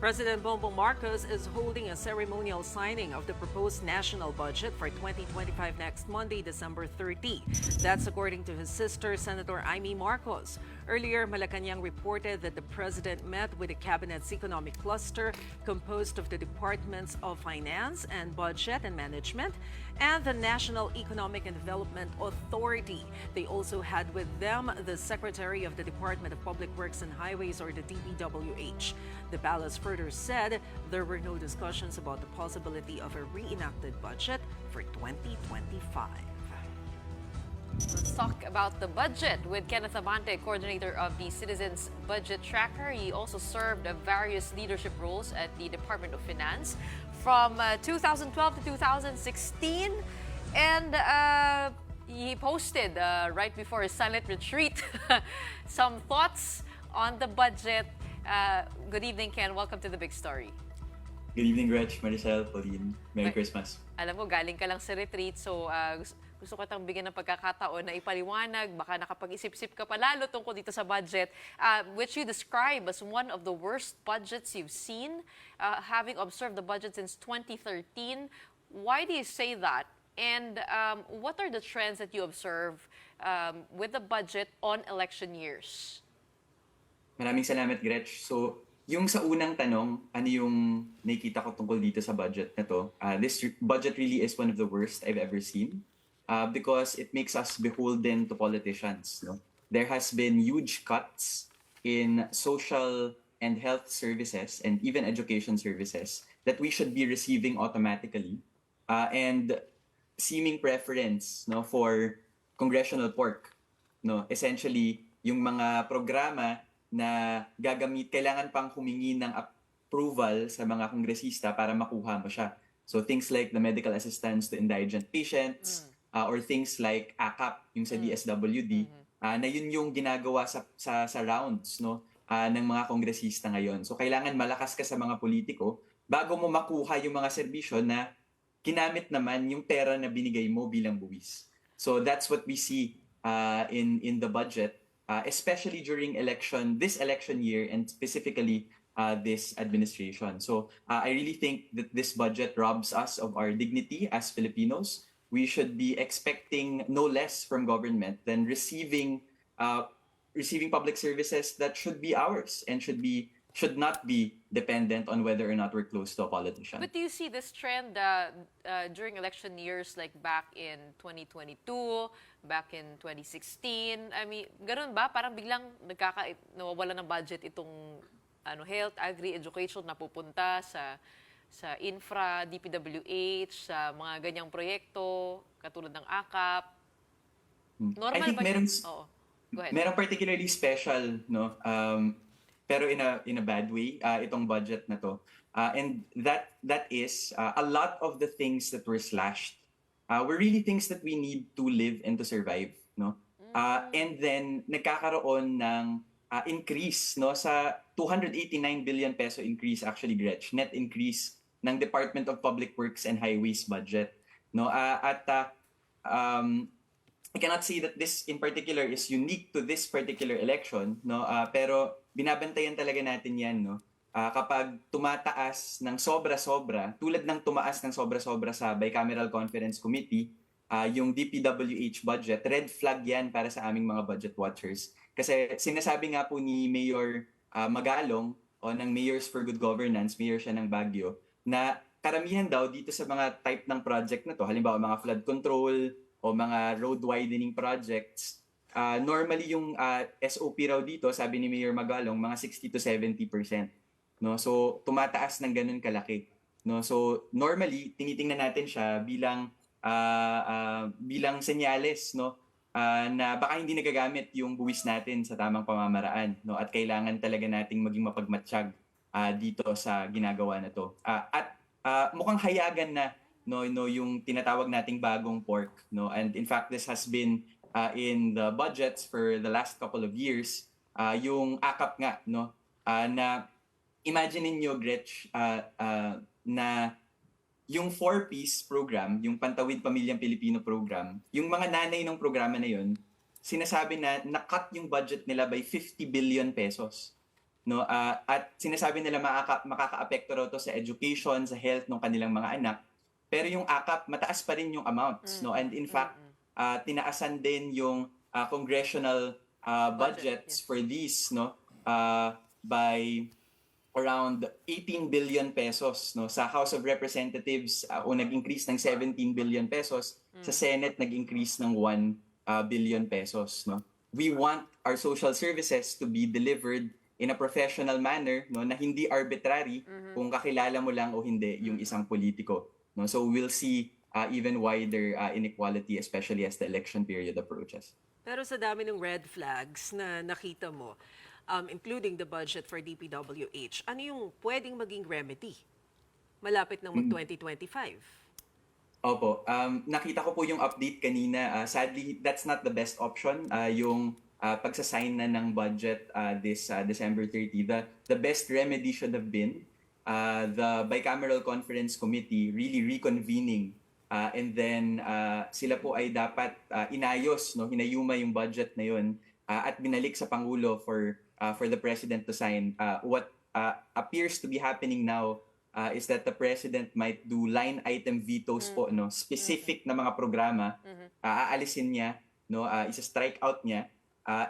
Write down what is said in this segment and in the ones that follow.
President Bongbong Marcos is holding a ceremonial signing of the proposed national budget for 2025 next Monday, December 30. That's according to his sister, Senator Amy Marcos. Earlier, Malacanang reported that the president met with the cabinet's economic cluster composed of the Departments of Finance and Budget and Management and the National Economic and Development Authority. They also had with them the Secretary of the Department of Public Works and Highways, or the DPWH. The palace further said there were no discussions about the possibility of a reenacted budget for 2025. Let's talk about the budget with Kenneth Abante, coordinator of the Citizens Budget Tracker. He also served various leadership roles at the Department of Finance from 2012 to 2016. And he posted right before his silent retreat some thoughts on the budget. Good evening, Ken. Welcome to The Big Story. Good evening, Gretch, Maricel, Pauline. Merry Christmas. Alam mo, galing ka lang sa retreat, so gusto ko tang bigyan ng pagkakataon na ipaliwanag, baka nakapag-isip-isip ka pa lalo tungkol dito sa budget, which you describe as one of the worst budgets you've seen, having observed the budget since 2013. Why do you say that? And what are the trends that you observe with the budget on election years? Maraming salamat, Gretch. So, yung sa unang tanong, ano yung nakikita ko tungkol dito sa budget na to? This budget really is one of the worst I've ever seen because it makes us beholden to politicians. No? There has been huge cuts in social and health services and even education services that we should be receiving automatically, and seeming preference, no, for congressional pork. No? Essentially, yung mga programa na kailangan pang humingi ng approval sa mga kongresista para makuha mo siya. So things like the medical assistance to indigent patients, or things like AKAP, yung sa DSWD, na yun yung ginagawa sa rounds, no, ng mga kongresista ngayon. So kailangan malakas ka sa mga politiko bago mo makuha yung mga serbisyo na ginamit naman yung pera na binigay mo bilang buwis. So that's what we see in the budget, especially during this election year, and specifically this administration. So I really think that this budget robs us of our dignity as Filipinos. We should be expecting no less from government than receiving public services that should be ours and should not be dependent on whether or not we're close to a politician. But do you see this trend during election years, like back in 2022, back in 2016? I mean, ganun ba? Parang biglang nawawala ng budget itong health, agri, education na pupunta sa infra, DPWH, sa mga ganyang proyekto, katulad ng AKAP. Normal I think ba? Oo. Go ahead. Merong particularly special, no? Pero in a bad way, itong budget na to. And that is a lot of the things that were slashed were really things that we need to live and to survive, no? And then nagkakaroon ng increase, no, sa 289 billion peso increase, actually, Gretch, net increase ng Department of Public Works and Highways budget, no? I cannot say that this in particular is unique to this particular election, no? Pero binabantayan talaga natin 'yan, no? Kapag tumataas ng sobra-sobra, tulad ng tumaas ng sobra-sobra sa Bicameral Conference Committee, yung DPWH budget, red flag 'yan para sa aming mga budget watchers. Kasi sinasabi nga po ni Mayor Magalong o ng Mayors for Good Governance, mayor siya ng Baguio, na karamihan daw dito sa mga type ng project na to, halimbawa mga flood control o mga road widening projects, normally yung SOP raw dito, sabi ni Mayor Magalong, mga 60 to 70%. No? So tumataas ng ganun kalaki. No? So normally tinitingnan natin siya bilang senyales, no, na baka hindi nagagamit yung buwis natin sa tamang pamamaraan, no, at kailangan talaga nating maging mapagmatsyag dito sa ginagawa na to. At mukhang hayagan na, no, yung tinatawag nating bagong pork, no, and in fact this has been in the budgets for the last couple of years, yung AKAP nga, no, na imagine niyo, Gretch, na yung 4-piece program, yung Pantawid Pamilyang Pilipino program, yung mga nanay ng programa na yun, sinasabi na na-cut yung budget nila by 50 billion pesos. no? At sinasabi nila makakaapekto raw to sa education, sa health ng kanilang mga anak. Pero yung AKAP, mataas pa rin yung amounts, no? And in fact, tinaasan din yung congressional budgets yes. for these, no? By around 18 billion pesos, no? Sa House of Representatives nag-increase ng 17 billion pesos, sa Senate nag-increase ng 1 billion pesos, no? We want our social services to be delivered in a professional manner, no, na hindi arbitrary kung kakilala mo lang o hindi yung isang politiko, no? So we'll see even wider inequality, especially as the election period approaches. Pero sa dami ng red flags na nakita mo, including the budget for DPWH, ano yung pwedeng maging remedy? Malapit ng mag-2025. Opo, nakita ko po yung update kanina. Sadly, that's not the best option. Yung pagsasign na ng budget this December 30. The best remedy should have been the Bicameral Conference Committee really reconvening and then sila po ay dapat inayos, no, hinayuma yung budget na yun at binalik sa Pangulo for the President to sign. What appears to be happening now is that the President might do line item vetoes po, no, specific na mga programa, aalisin niya, no, isa-strike out niya,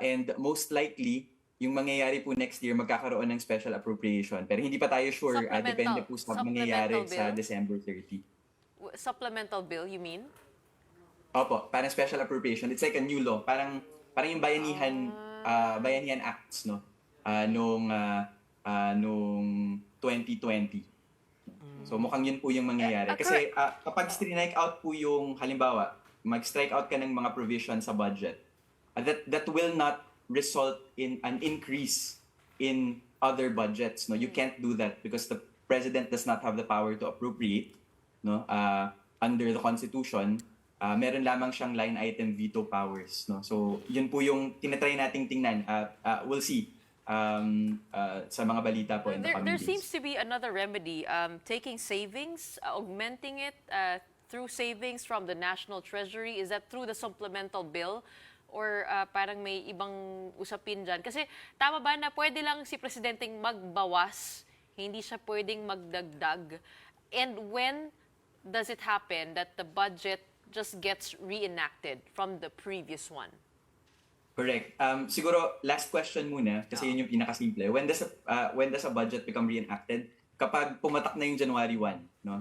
and most likely yung mangyayari po next year magkakaroon ng special appropriation. Pero hindi pa tayo sure, depende po sa mangyayari sa December 30. Supplemental bill, you mean? Opo, parang special appropriation. It's like a new law. Parang yung Bayanihan Acts, no, nung 2020. So mukhang yun po yung mangyayari. Kasi kapag strike out po yung, halimbawa, mag-strike out ka ng mga provision sa budget, that will not result in an increase in other budgets. No, you can't do that because the President does not have the power to appropriate, no, under the Constitution. Meron lamang siyang line item veto powers, no. So yun po yung tinatry nating tingnan. We'll see. Sa mga balita po in the coming There days. seems to be another remedy, taking savings, augmenting it through savings from the National Treasury. Is that through the supplemental bill? Or parang may ibang usapin dyan? Kasi tama ba na pwede lang si Presidenteng magbawas, hindi siya pwedeng magdagdag? And when does it happen that the budget just gets reenacted from the previous one? Correct. Siguro last question muna kasi yun yung pinakasimple. When does a budget become reenacted? Kapag pumatak na yung January 1, no?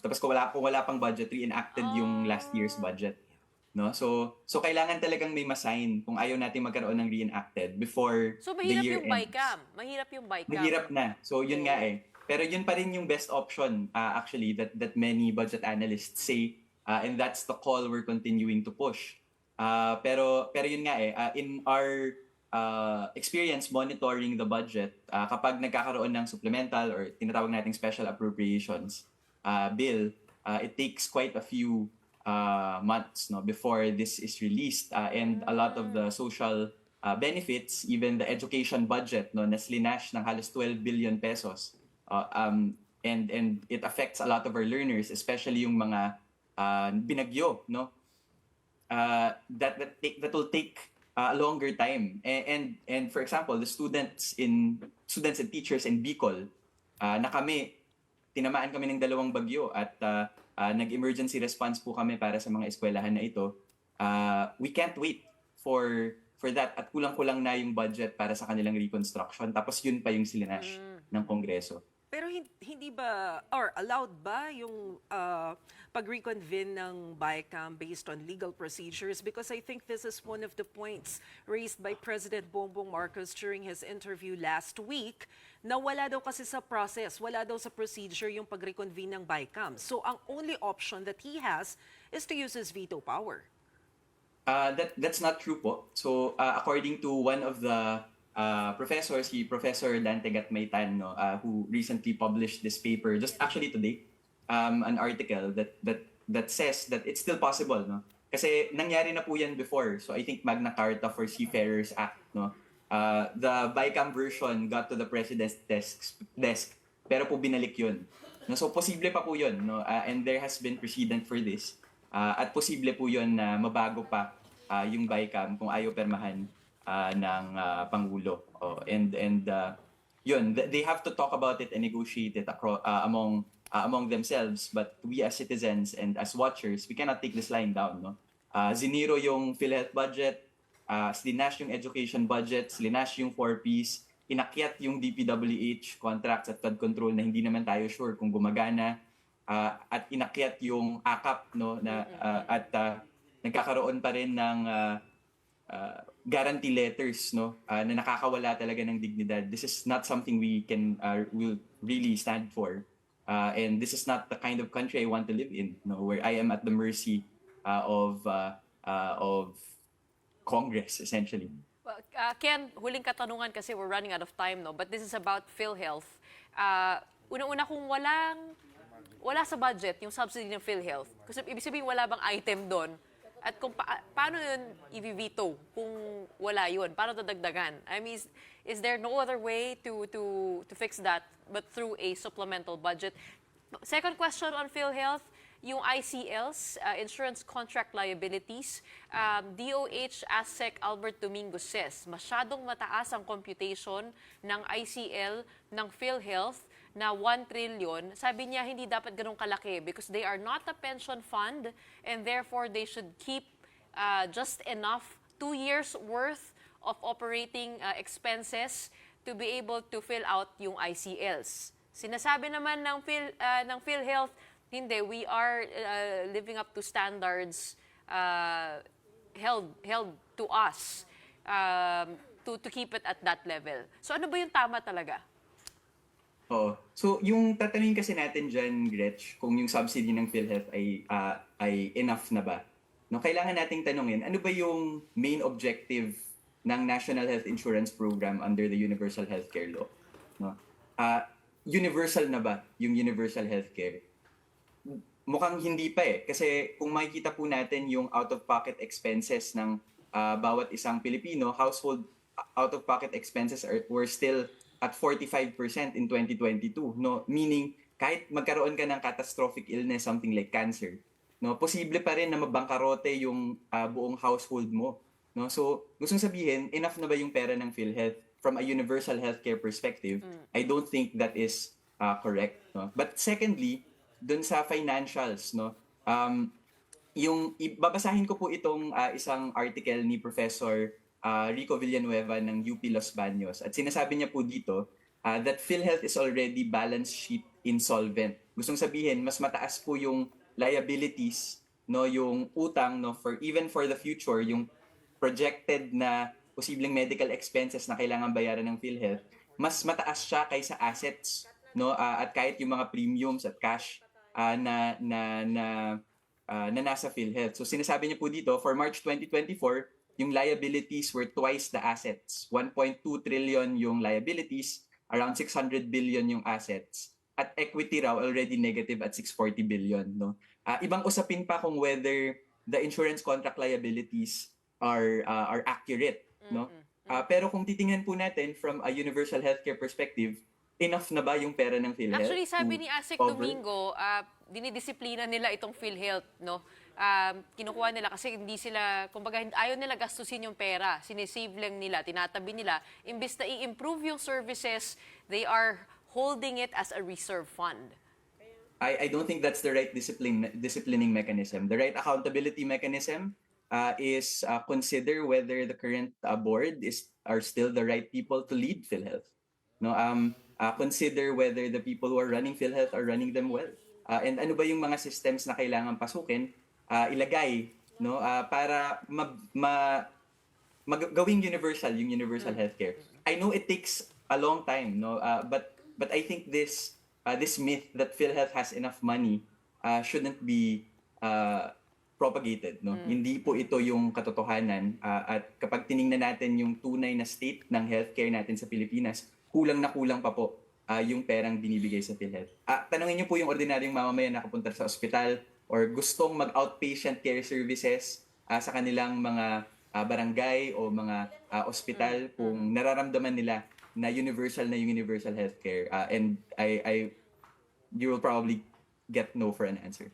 Tapos kung wala pang budget, reenacted yung last year's budget, no? So kailangan talagang may masign kung ayaw natin magkaroon ng reenacted before the year ends. Mahirap yung BICAM. Mahirap na. So yun nga eh. Pero yun pa rin yung best option actually that many budget analysts say, and that's the call we're continuing to push. Pero yun nga eh, in our experience monitoring the budget, kapag nagkakaroon ng supplemental or tinatawag nating special appropriations bill, it takes quite a few months, no, before this is released, and a lot of the social benefits, even the education budget, no, na slinash ng halos 12 billion pesos, and it affects a lot of our learners, especially yung mga binagyo, no. That will take a longer time, and for example, the students and teachers in Bicol, na kami tinamaan kami ng 2 bagyo at nag-emergency response po kami para sa mga eskwelahan na ito. We can't wait for that, at kulang-kulang na yung budget para sa kanilang reconstruction, tapos yun pa yung silinash ng Kongreso. Pero hindi ba, or allowed ba yung pag-reconvene ng BICAM based on legal procedures? Because I think this is one of the points raised by President Bongbong Marcos during his interview last week, na wala daw kasi sa process, wala daw sa procedure yung pag-reconvene ng BICAM. So ang only option that he has is to use his veto power. That's not true po. So according to one of the professors, Professor Dante Gatmaytan, no, who recently published this paper, just actually today, an article that says that it's still possible, no? Kasi nangyari na po yan before. So I think Magna Carta for Seafarers Act, no? The BICAM version got to the President's desk, pero po binalik yun. No, so posible pa po yun, no? And there has been precedent for this. At posible po yun na mabago pa yung BICAM kung ayaw permahan ng Pangulo. And they have to talk about it and negotiate it among themselves. But we as citizens and as watchers, we cannot take this lying down, no? Ziniro yung PhilHealth budget, slinash yung education budget, slinash yung 4Ps, inakyat yung DPWH contracts at flood control na hindi naman tayo sure kung gumagana, at inakyat yung AKAP, no, na nagkakaroon pa rin ng guarantee letters, no, na nakakawala talaga ng dignidad. This is not something we will really stand for. And this is not the kind of country I want to live in, no, where I am at the mercy of Congress, essentially. Well, Ken, huling katanungan kasi we're running out of time, no? But this is about PhilHealth. Una-una kung wala sa budget yung subsidy ng PhilHealth, kasi ibig sabihin wala bang item doon? At kung paano yun i-veto kung wala yun? Paano dadagdagan? I mean, is there no other way to fix that but through a supplemental budget? Second question on PhilHealth, yung ICLs, Insurance Contract Liabilities, DOH ASEC Albert Domingo says, masyadong mataas ang computation ng ICL ng PhilHealth na 1 trillion. Sabi niya, hindi dapat ganun kalaki because they are not a pension fund and therefore they should keep just enough 2 years worth of operating expenses to be able to fill out yung ICLs. Sinasabi naman ng PhilHealth, hindi, we are living up to standards held to us to keep it at that level. So ano ba yung tama talaga? Oo. So, yung tatanungin kasi natin dyan, Gretch, kung yung subsidy ng PhilHealth ay enough na ba? No, kailangan nating tanungin, ano ba yung main objective ng National Health Insurance Program under the Universal Healthcare Law? No? Universal na ba yung universal healthcare? Mukhang hindi pa eh. Kasi kung makikita po natin yung out-of-pocket expenses ng bawat isang Pilipino, household out-of-pocket expenses were still at 45% in 2022, no, meaning kahit magkaroon ka ng catastrophic illness, something like cancer, no, posible pa rin na mabangkarote yung buong household mo, no. So gustong sabihin, enough na ba yung pera ng PhilHealth from a universal healthcare perspective? I don't think that is correct, no. But secondly, dun sa financials, no, yung babasahin ko po itong isang article ni Professor Rico Villanueva ng UP Los Baños. At sinasabi niya po dito that PhilHealth is already balance sheet insolvent. Gustong sabihin, mas mataas po yung liabilities, no, yung utang, no, even for the future, yung projected na posibleng medical expenses na kailangan bayaran ng PhilHealth, mas mataas siya kaysa assets, no, at kahit yung mga premiums at cash na nasa PhilHealth. So sinasabi niya po dito, for March 2024, yung liabilities were twice the assets. 1.2 trillion yung liabilities, around 600 billion yung assets. At equity raw already negative at 640 billion, no. Ibang usapin pa kung whether the insurance contract liabilities are accurate, no. Pero kung titingnan po natin from a universal healthcare perspective, enough na ba yung pera ng PhilHealth? Actually, sabi ni ASEC Domingo, dinidisiplina nila itong PhilHealth, no? Kinukuha nila kasi hindi sila, kumbaga ayaw nila gastusin yung pera, sinisave lang nila, tinatabi nila. Imbes na i-improve yung services, they are holding it as a reserve fund. I don't think that's the right disciplining mechanism. The right accountability mechanism is consider whether the current board are still the right people to lead PhilHealth. No, consider whether the people who are running PhilHealth are running them well. And ano ba yung mga systems na kailangan pasukin, ilagay, no, para gawing universal yung universal healthcare. I know it takes a long time, no, but I think this myth that PhilHealth has enough money shouldn't be propagated, no. Hindi po ito yung katotohanan, at kapag tiningnan natin yung tunay na state ng healthcare natin sa Pilipinas, kulang na kulang pa po yung perang binibigay sa PhilHealth. Tanungin niyo po yung ordinaryong mamamayan na nakapunta sa ospital or gustong mag-outpatient care services sa kanilang mga barangay o mga ospital kung nararamdaman nila na universal na yung universal healthcare. And you will probably get no for an answer.